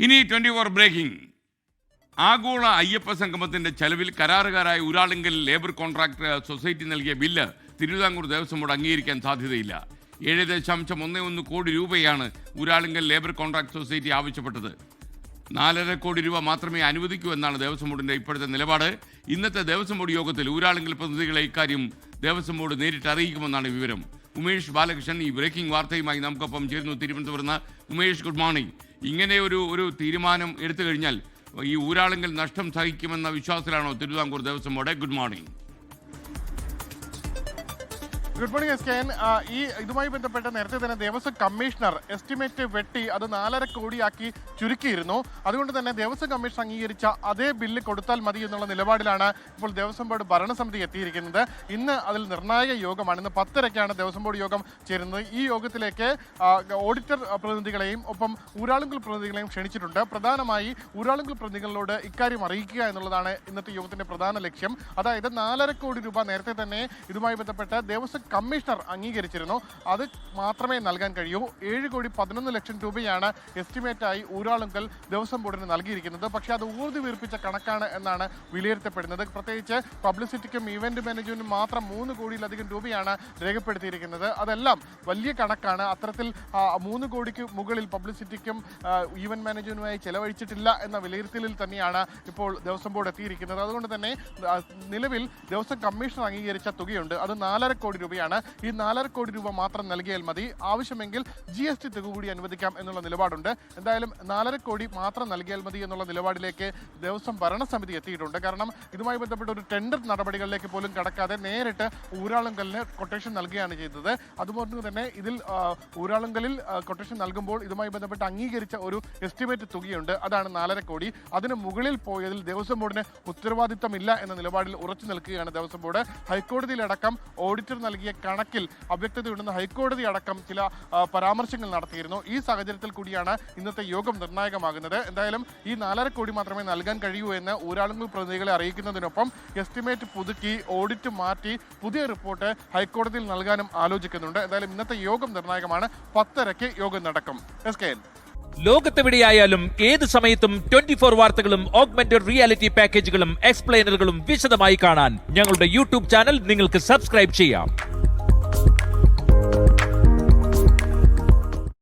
ഇനി 24 ബ്രേക്കിംഗ്. ആഗോള അയ്യപ്പ സംഗമത്തിന്റെ ചെലവിൽ കരാറുകാരായ ഊരാളുങ്കൽ ലേബർ കോൺട്രാക്ട് സൊസൈറ്റി നൽകിയ ബില്ല് തിരുവിതാംകൂർ ദേവസ്വം ബോർഡ് അംഗീകരിക്കാൻ സാധ്യതയില്ല. 7.11 കോടി രൂപയാണ് ഊരാളുങ്കൽ ലേബർ കോൺട്രാക്ട് സൊസൈറ്റി ആവശ്യപ്പെട്ടത്. 4.5 കോടി രൂപ മാത്രമേ അനുവദിക്കൂ എന്നാണ് ദേവസ്വം ബോർഡിന്റെ ഇപ്പോഴത്തെ നിലപാട്. ഇന്നത്തെ ദേവസ്വം ബോർഡ് യോഗത്തിൽ ഊരാളുങ്കൽ പ്രതിനിധികളെ ഇക്കാര്യം ദേവസ്വം ബോർഡ് നേരിട്ട് അറിയിക്കുമെന്നാണ് വിവരം. ഉമേഷ് ബാലകൃഷ്ണൻ ഈ ബ്രേക്കിംഗ് വാർത്തയുമായി നമുക്കൊപ്പം ചേരുന്നു. തിരുവനന്തപുരത്ത് ഉമേഷ്, ഗുഡ് മോർണിംഗ്. ഇങ്ങനെ ഒരു തീരുമാനം എടുത്തു കഴിഞ്ഞാൽ ഈ ഊരാളുങ്കൽ നഷ്ടം സഹിക്കുമെന്ന വിശ്വാസത്തിലാണോ Thiruvithamkoor Devaswom board? Good morning. Good morning S K N. ഇതുമായി ബന്ധപ്പെട്ട് നേരത്തെ തന്നെ ദേവസ്വം കമ്മീഷണർ എസ്റ്റിമേറ്റ് വെട്ടി അത് 4.5 കോടിയാക്കി ചുരുക്കിയിരുന്നു. അതുകൊണ്ട് തന്നെ ദേവസ്വം കമ്മീഷൻ അംഗീകരിച്ച അതേ ബില്ല് കൊടുത്താൽ മതി എന്നുള്ള നിലപാടിലാണ് ഇപ്പോൾ ദേവസ്വം ബോർഡ് ഭരണസമിതി എത്തിയിരിക്കുന്നത്. ഇന്ന് അതിൽ നിർണായക യോഗമാണ്. ഇന്ന് 10:30 ദേവസ്വം ബോർഡ് യോഗം ചേരുന്നത്. ഈ യോഗത്തിലേക്ക് ഓഡിറ്റർ പ്രതിനിധികളെയും ഒപ്പം ഊരാളുങ്കൽ പ്രതിനിധികളെയും ക്ഷണിച്ചിട്ടുണ്ട്. പ്രധാനമായി ഊരാളുങ്കൽ പ്രതിനിധികളോട് ഇക്കാര്യം അറിയിക്കുക എന്നുള്ളതാണ് ഇന്നത്തെ യോഗത്തിന്റെ പ്രധാന ലക്ഷ്യം. അതായത് 4.5 കോടി രൂപ നേരത്തെ തന്നെ ഇതുമായി ബന്ധപ്പെട്ട് ദേവസ്വം കമ്മീഷണർ അംഗീകരിച്ചിരുന്നു. അത് മാത്രമേ നൽകാൻ കഴിയൂ. 7.11 കോടി രൂപയാണ് എസ്റ്റിമേറ്റായി ഊരാളുങ്കൽ ദേവസ്വം ബോർഡിന് നൽകിയിരിക്കുന്നത്. പക്ഷേ അത് ഊർജ്ജ വീർപ്പിച്ച കണക്കാണ് എന്നാണ് വിലയിരുത്തപ്പെടുന്നത്. പ്രത്യേകിച്ച് പബ്ലിസിറ്റിക്കും ഇവന്റ് മാനേജ്മെന്റിനും മാത്രം 3 കോടിയിലധികം രൂപയാണ് രേഖപ്പെടുത്തിയിരിക്കുന്നത്. അതെല്ലാം വലിയ കണക്കാണ്. അത്തരത്തിൽ 3 കോടിക്ക് മുകളിൽ പബ്ലിസിറ്റിക്കും ഈവന്റ് മാനേജ്മെന്റുമായി ചെലവഴിച്ചിട്ടില്ല എന്ന വിലയിരുത്തലിൽ തന്നെയാണ് ഇപ്പോൾ ദേവസ്വം ബോർഡ് എത്തിയിരിക്കുന്നത്. അതുകൊണ്ട് തന്നെ നിലവിൽ ദേവസ്വം കമ്മീഷണർ അംഗീകരിച്ച തുകയുണ്ട്. അത് 4.5 കോടി രൂപയാണ്. ഈ 4.5 കോടി രൂപ മാത്രം നൽകിയാൽ മതി. ആവശ്യമെങ്കിൽ GST തുക കൂടി അനുവദിക്കാം എന്നുള്ള നിലപാടുണ്ട്. എന്തായാലും 4.5 കോടി മാത്രം നൽകിയാൽ മതി എന്നുള്ള നിലപാടിലേക്ക് ദേവസ്വം ഭരണസമിതി എത്തിയിട്ടുണ്ട്. കാരണം ഇതുമായി ബന്ധപ്പെട്ട ഒരു ടെൻഡർ നടപടികളിലേക്ക് പോലും കടക്കാതെ നേരിട്ട് ഊരാളുങ്കലിന് കൊട്ടേഷൻ നൽകുകയാണ് ചെയ്തത്. അതുപോലെ തന്നെ ഇതിൽ ഊരാളുങ്കലിൽ കൊട്ടേഷൻ നൽകുമ്പോൾ ഇതുമായി ബന്ധപ്പെട്ട് അംഗീകരിച്ച ഒരു എസ്റ്റിമേറ്റ് തുകയുണ്ട്. അതാണ് 4.5 കോടി. അതിന് മുകളിൽ പോയതിൽ ദേവസ്വം ബോർഡിന് ഉത്തരവാദിത്തമില്ല എന്ന നിലപാടിൽ ഉറച്ചു നിൽക്കുകയാണ് ദേവസ്വം ബോർഡ്. ഹൈക്കോടതിയിലടക്കം ഓഡിറ്റർ നൽകിയ കണക്കിൽ അവ്യക്തതയുണ്ടെന്ന് ഹൈക്കോടതി അടക്കം ചില പരാമർശങ്ങൾ നടത്തിയിരുന്നു. ഈ സാഹചര്യത്തിൽ കൂടിയാണ് ഇന്നത്തെ യോഗം നിർണായകമാകുന്നത്. എന്തായാലും ഈ 4.5 കോടി മാത്രമേ നൽകാൻ കഴിയൂ എന്ന് ഊരാളുങ്കൽ പ്രതിനിധികളെ അറിയിക്കുന്നതിനൊപ്പം എസ്റ്റിമേറ്റ് പുതുക്കി ഓഡിറ്റ് മാറ്റി പുതിയ റിപ്പോർട്ട് ഹൈക്കോടതിയിൽ നൽകാനും ആലോചിക്കുന്നുണ്ട്. എന്തായാലും ഇന്നത്തെ യോഗം നിർണായകമാണ്. 10:30 യോഗം നടക്കും. S K N. ലോകത്തെവിടെയായാലും ഏത് സമയത്തും 24 വാർത്തകളും ഓഗ്മെന്റഡ് റിയാലിറ്റി പാക്കേജുകളും എക്സ്പ്ലെയിനറുകളും വിശദമായി കാണാൻ ഞങ്ങളുടെ യൂട്യൂബ് ചാനൽ നിങ്ങൾക്ക് സബ്സ്ക്രൈബ് ചെയ്യാം.